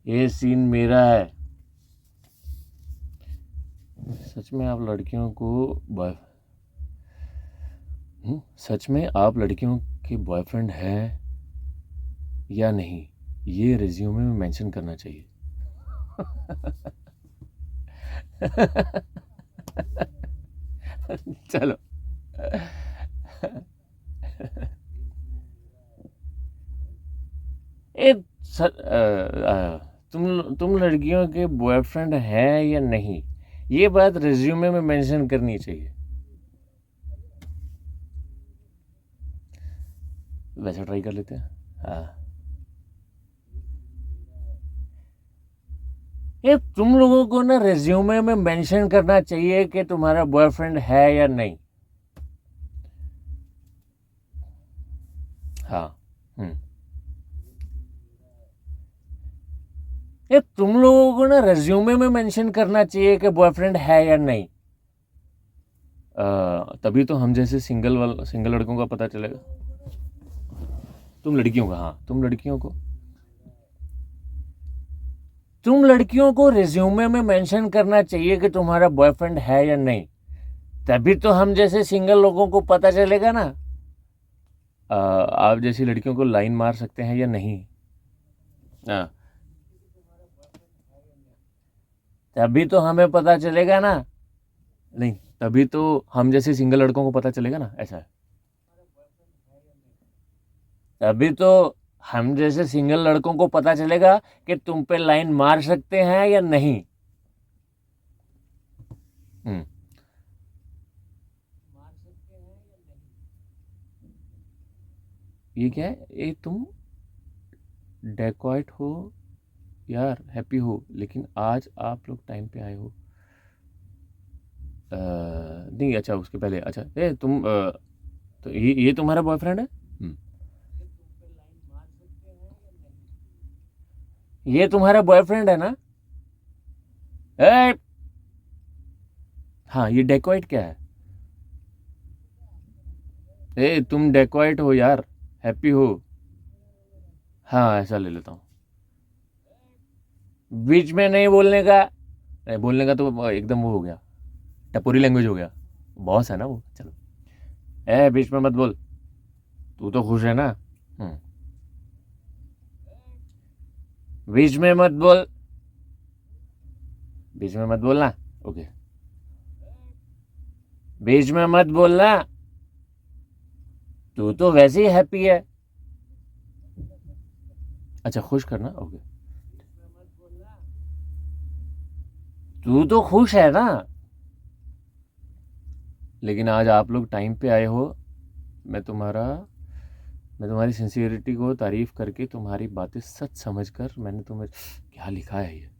ये सीन मेरा है। सच में आप लड़कियों के बॉयफ्रेंड हैं या नहीं, ये रिज्यूमे में मेंशन करना चाहिए। चलो। ए तुम लड़कियों के बॉयफ्रेंड हैं या नहीं, ये बात रिज्यूमे में मेंशन करनी चाहिए। वैसा ट्राई कर लेते हैं। हाँ, ये तुम लोगों को ना रिज्यूमे में मेंशन करना चाहिए कि तुम्हारा बॉयफ्रेंड है या नहीं। हाँ। ये तुम लोगों को ना रिज्यूमे में मेंशन करना चाहिए कि बॉयफ्रेंड है या नहीं। तभी तो हम जैसे सिंगल लड़कों का पता चलेगा। तुम लड़कियों का, हाँ, तुम लड़कियों को रिज्यूमे में मेंशन करना चाहिए कि तुम्हारा बॉयफ्रेंड है या नहीं, तभी तो हम जैसे सिंगल लोगों को पता चलेगा ना। आप जैसी लड़कियों को लाइन मार सकते हैं या नहीं। हाँ, तभी तो हमें पता चलेगा ना। नहीं, तभी तो हम जैसे सिंगल लड़कों को पता चलेगा ना, ऐसा है। तभी तो हम जैसे सिंगल लड़कों को पता चलेगा कि तुम पे लाइन मार सकते हैं या नहीं। हम्म। ये क्या है, ये तुम डेकॉइट हो यार, हैप्पी हो, लेकिन आज आप लोग टाइम पे आए हो। नहीं, अच्छा, उसके पहले, अच्छा, तो ये तुम्हारा बॉयफ्रेंड है। ये तुम्हारा बॉयफ्रेंड है ना। ए, हाँ, ये डेकॉइट क्या है। तुम डेकॉइट हो यार, हैप्पी हो। हाँ, ऐसा ले लेता हूँ। बीच में नहीं बोलने का। नहीं बोलने का तो एकदम वो हो गया, टपोरी लैंग्वेज हो गया। बॉस है ना वो, चलो। बीच में मत बोल। तू तो खुश है ना। हम्म। बीच में मत बोल। बीच में मत बोलना। ओके। बीच में मत बोलना। तू तो वैसे ही हैप्पी है। अच्छा, खुश करना, ओके। तू तो खुश है ना। लेकिन आज आप लोग टाइम पे आए हो। मैं तुम्हारा मैं तुम्हारी सिंसियरिटी को तारीफ करके, तुम्हारी बातें सच समझकर, मैंने तुम्हें क्या लिखा है ये,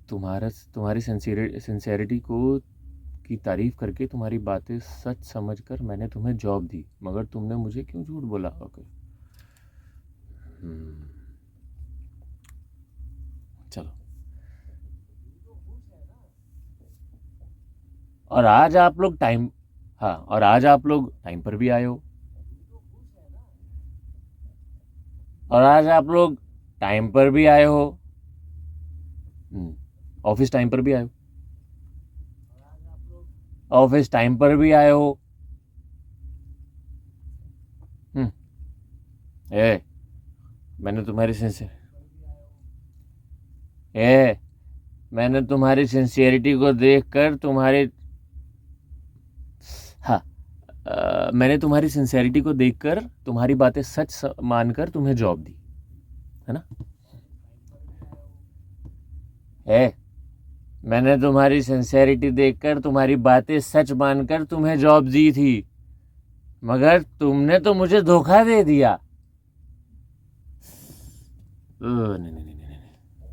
तुम्हारी सिंसियरिटी को की तारीफ करके, तुम्हारी बातें सच समझकर मैंने तुम्हें जॉब दी, मगर तुमने मुझे क्यों झूठ बोला। ओके। चलो। और आज आप लोग टाइम हाँ, और आज आप लोग टाइम पर भी आए हो। और आज आप लोग टाइम पर भी आए हो। ऑफिस टाइम पर भी आए हो। ऑफिस टाइम पर भी आए हो। हम्म। ए मैंने तुम्हारी सिंसियर ए मैंने तुम्हारी सिंसियरिटी को देखकर तुम्हारी हाँ मैंने तुम्हारी सिंसियरिटी को देखकर, तुम्हारी बातें मानकर तुम्हें जॉब दी, है ना। ए मैंने तुम्हारी सिंसियरिटी देखकर, तुम्हारी बातें सच मानकर तुम्हें जॉब दी थी, मगर तुमने तो मुझे धोखा दे दिया। नहीं, नहीं, नहीं, नहीं,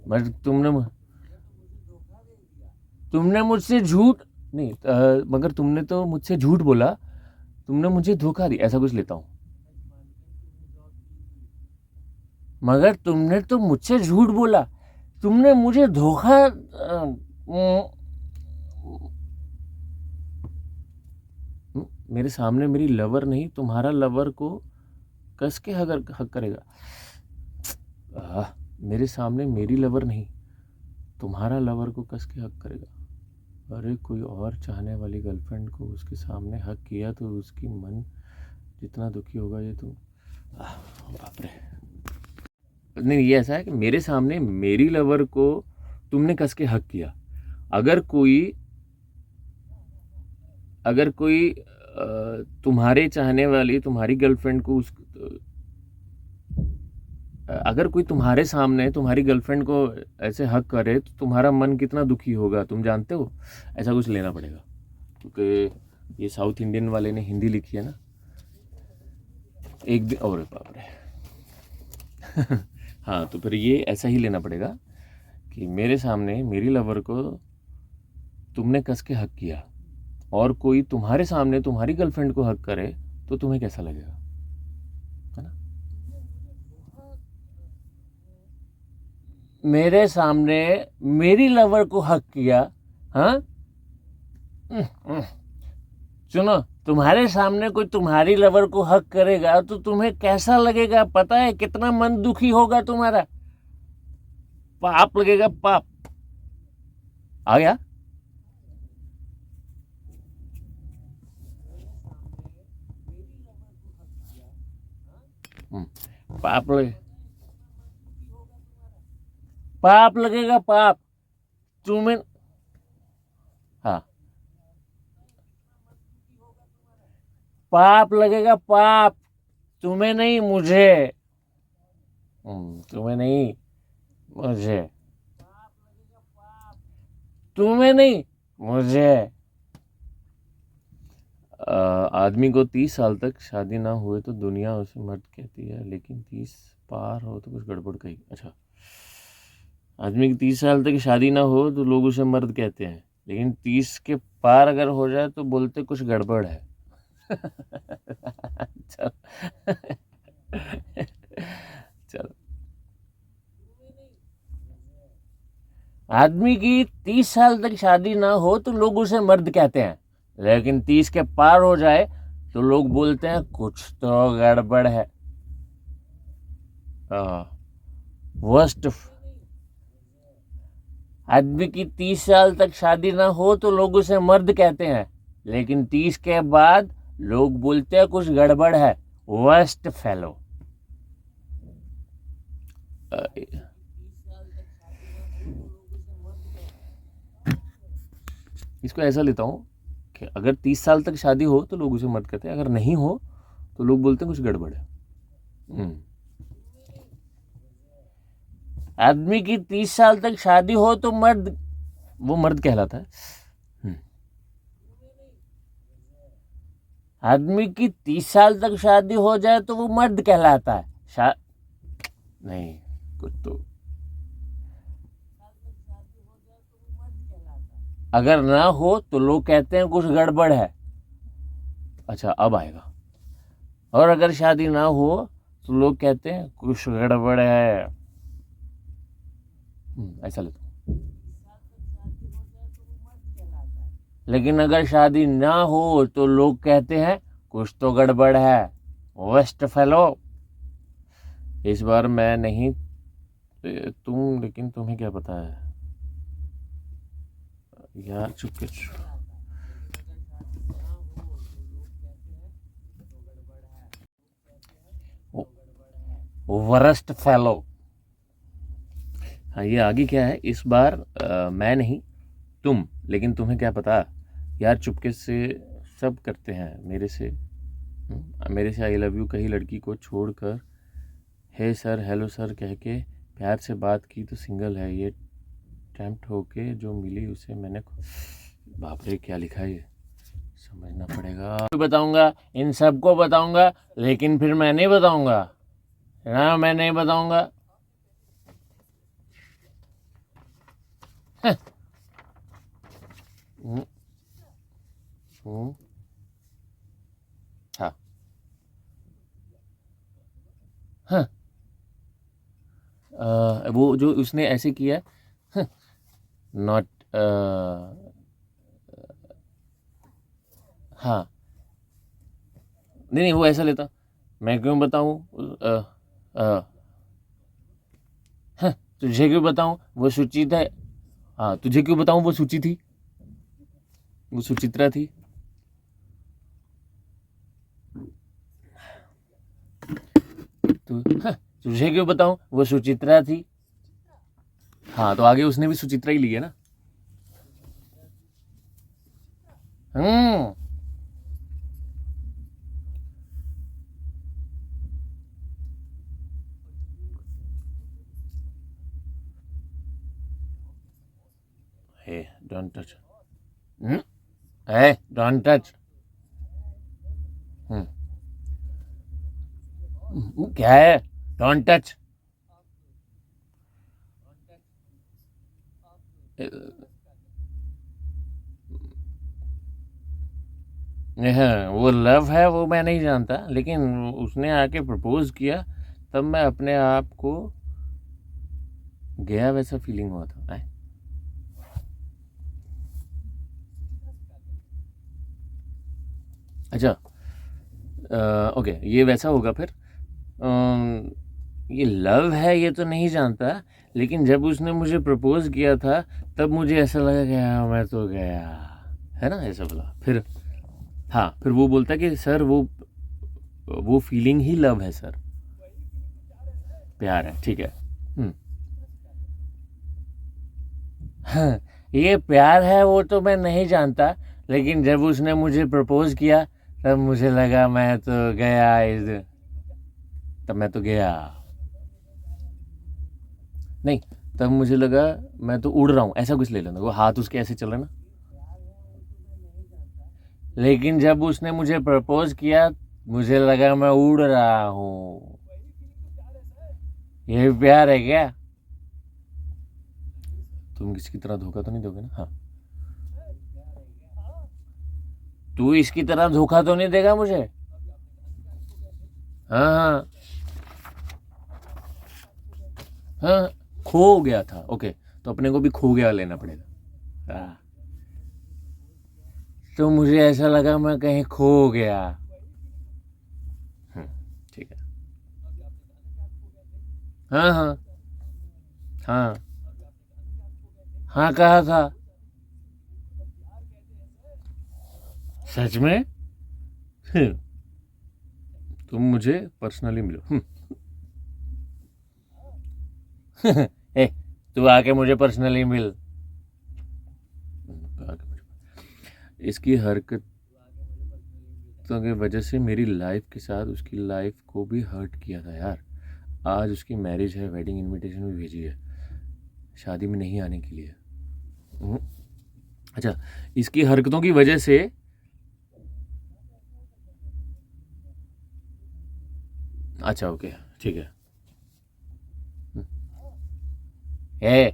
मगर तुमने मुझसे झूठ नहीं, मगर तुमने तो मुझसे झूठ बोला। तुमने मुझे धोखा दिया, ऐसा कुछ लेता हूँ। मगर तुमने तो मुझसे झूठ बोला। तुमने मुझे धोखा मेरे सामने मेरी लवर नहीं, तुम्हारा लवर को कस के हक करेगा। मेरे सामने मेरी लवर नहीं तुम्हारा लवर को कस के हक करेगा। अरे कोई और चाहने वाली गर्लफ्रेंड को उसके सामने हक किया तो उसकी मन जितना दुखी होगा ये तो बाप रे। नहीं, ये ऐसा है कि मेरे सामने मेरी लवर को तुमने कस के हक किया। अगर कोई तुम्हारे चाहने वाली तुम्हारी गर्लफ्रेंड को अगर कोई तुम्हारे सामने तुम्हारी गर्लफ्रेंड को ऐसे हक करे तो तुम्हारा मन कितना दुखी होगा तुम जानते हो। ऐसा कुछ लेना पड़ेगा क्योंकि ये साउथ इंडियन वाले ने हिंदी लिखी है ना। एक दिन और बाप रे हाँ, तो फिर ये ऐसा ही लेना पड़ेगा कि मेरे सामने मेरी लवर को तुमने कस के हक किया और कोई तुम्हारे सामने तुम्हारी गर्लफ्रेंड को हक करे तो तुम्हें कैसा लगेगा, है ना। मेरे सामने मेरी लवर को हक किया। हाँ, सुनो, तुम्हारे सामने कोई तुम्हारी लवर को हक करेगा तो तुम्हें कैसा लगेगा पता है, कितना मन दुखी होगा तुम्हारा, पाप लगेगा, पाप। आ गया। पाप लगे, पाप लगेगा, पाप तुम्हें। हाँ, पाप लगेगा, पाप तुम्हें नहीं मुझे। तुम्हें नहीं मुझे, तुम्हें नहीं मुझे। आदमी को 30 साल तक शादी ना हुए तो दुनिया उसे मर्द कहती है, लेकिन 30 पार हो तो कुछ गड़बड़ कही। अच्छा, आदमी की 30 साल तक शादी ना हो तो लोग उसे मर्द कहते हैं, लेकिन 30 के पार अगर हो जाए तो बोलते कुछ गड़बड़ है चलो चलो। आदमी की 30 साल तक शादी ना हो तो लोग उसे मर्द कहते हैं, लेकिन 30 के पार हो जाए तो लोग बोलते हैं कुछ तो गड़बड़ है। वर्स्ट। आदमी की 30 साल तक शादी ना हो तो लोग उसे मर्द कहते हैं, लेकिन 30 के बाद लोग बोलते हैं कुछ गड़बड़ है। Worst fellow. इसको ऐसा लेता हूँ कि अगर 30 साल तक शादी हो तो लोग उसे मर्द कहते हैं, अगर नहीं हो तो लोग बोलते हैं कुछ गड़बड़ है। आदमी की 30 साल तक शादी हो तो वो मर्द कहलाता है। आदमी की 30 साल तक शादी हो जाए तो वो मर्द कहलाता है। नहीं, कुछ तो अगर ना हो तो लोग कहते हैं कुछ गड़बड़ है। अच्छा, अब आएगा। और अगर शादी ना हो तो लोग कहते हैं कुछ गड़बड़ है। ऐसा लेता हूँ। लेकिन अगर शादी ना हो तो लोग कहते हैं कुछ तो गड़बड़ है। West fellow. इस बार मैं नहीं तुम, लेकिन तुम्हें क्या पता है यार, चुपके वर्स्ट फेलो। हाँ, ये आगे क्या है इस बार, मैं नहीं तुम, लेकिन तुम्हें क्या पता यार, चुपके से सब करते हैं मेरे से आई लव यू कही लड़की को छोड़कर हे सर हेलो सर कह के प्यार से बात की तो सिंगल है, ये टेम्प्ट होके जो मिली उसे मैंने। बाप रे, क्या लिखा है ये, समझना पड़ेगा। बताऊंगा, इन सबको बताऊंगा, लेकिन फिर मैं नहीं बताऊंगा ना, मैं नहीं बताऊंगा। हाँ हाँ, वो जो उसने ऐसे किया, नॉट, हाँ, नहीं नहीं, वो ऐसा लेता, मैं क्यों बताऊँ। हाँ, तुझे क्यों बताऊं वो सुचिता है। हाँ, तुझे क्यों बताऊं वो सुचि थी, वो सुचित्रा थी। हाँ, तुझे क्यों बताऊं वो सुचित्रा थी। हाँ, तो आगे उसने भी सुचित्रा ही ली है ना। हम्म। Hey don't touch. Hey don't touch. क्या है डोंट टच। हाँ, वो लव है वो मैं नहीं जानता, लेकिन उसने आके प्रपोज किया तब मैं अपने आप को गया वैसा फीलिंग हुआ था। अच्छा, ओके, ये वैसा होगा फिर। ये लव है ये तो नहीं जानता, लेकिन जब उसने मुझे प्रपोज किया था तब मुझे ऐसा लगा कि हाँ मैं तो गया, है ना, ऐसा बोला फिर। हाँ, फिर वो बोलता कि सर वो फीलिंग ही लव है सर, प्यार है, ठीक है। हाँ, ये प्यार है वो तो मैं नहीं जानता, लेकिन जब उसने मुझे प्रपोज किया तब मुझे लगा मैं तो गया तब मैं तो गया। नहीं, तब मुझे लगा मैं तो उड़ रहा हूँ, ऐसा कुछ ले लेना, वो हाथ उसके ऐसे चल रहे ना। लेकिन जब उसने मुझे प्रपोज किया मुझे लगा मैं उड़ रहा हूँ। ये प्यार है क्या। तुम किसी की तरह धोखा तो नहीं दोगे ना। हाँ, तू इसकी तरह धोखा तो नहीं देगा मुझे। हाँ हाँ हाँ, खो गया था, ओके, तो अपने को भी खो गया लेना पड़ेगा। हाँ, तो मुझे ऐसा लगा मैं कहीं खो गया। ठीक है। हाँ हाँ हाँ हाँ, कहा था। सच में। तुम मुझे पर्सनली मिलो। ए, तू आके मुझे पर्सनली मिल। इसकी हरकतों की वजह से मेरी लाइफ के साथ उसकी लाइफ को भी हर्ट किया था यार। आज उसकी मैरिज है, वेडिंग इनविटेशन भी भेजी है, शादी में नहीं आने के लिए। अच्छा, इसकी हरकतों की वजह से। अच्छा, ओके, ठीक है। ए,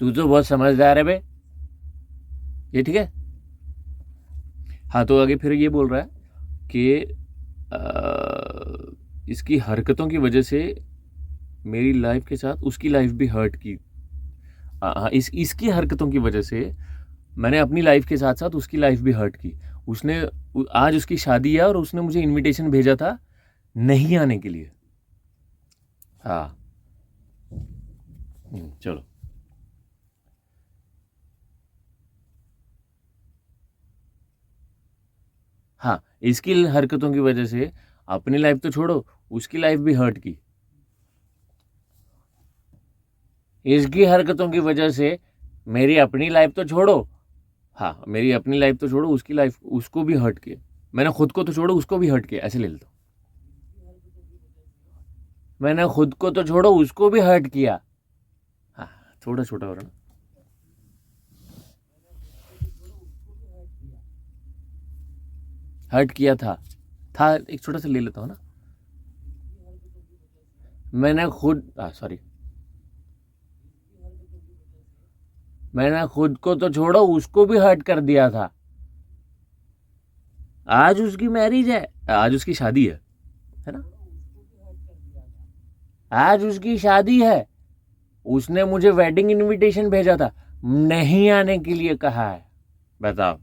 तू तो बहुत समझदार है बे। ये ठीक है। हाँ, तो आगे फिर ये बोल रहा है कि इसकी हरकतों की वजह से मेरी लाइफ के साथ उसकी लाइफ भी हर्ट की। हाँ, इसकी हरकतों की वजह से मैंने अपनी लाइफ के साथ साथ उसकी लाइफ भी हर्ट की। उसने आज उसकी शादी है और उसने मुझे इनविटेशन भेजा था नहीं आने के लिए। हाँ। चलो। हाँ, इसकी हरकतों की वजह से अपनी लाइफ तो छोड़ो उसकी लाइफ भी हर्ट की। इसकी हरकतों की वजह से मेरी अपनी लाइफ तो छोड़ो। हाँ, मेरी अपनी लाइफ तो छोड़ो उसकी लाइफ उसको भी हर्ट किया। मैंने खुद को तो छोड़ो उसको भी हर्ट किया, ऐसे ले लेता हूँ। मैंने खुद को तो छोड़ो उसको भी हर्ट किया। हाँ, थोड़ा छोटा हो रहा ना। हर्ट किया था एक छोटा सा ले लेता हूँ ना। मैंने खुद सॉरी, मैंने खुद को तो छोड़ो उसको भी हर्ट कर दिया था। आज उसकी मैरिज है, आज उसकी शादी है ना। आज उसकी शादी है। उसने मुझे वेडिंग इनविटेशन भेजा था, नहीं आने के लिए कहा है। बताओ।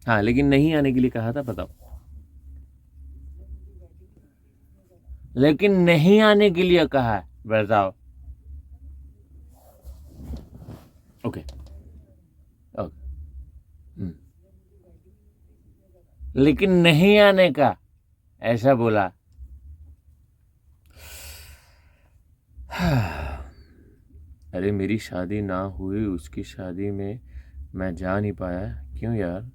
हाँ, लेकिन नहीं आने के लिए कहा था, बताओ। लेकिन नहीं आने के लिए कहा है, बताओ। Okay okay. लेकिन नहीं आने का ऐसा बोला। अरे मेरी शादी ना हुई, उसकी शादी में मैं जा नहीं पाया। क्यों यार?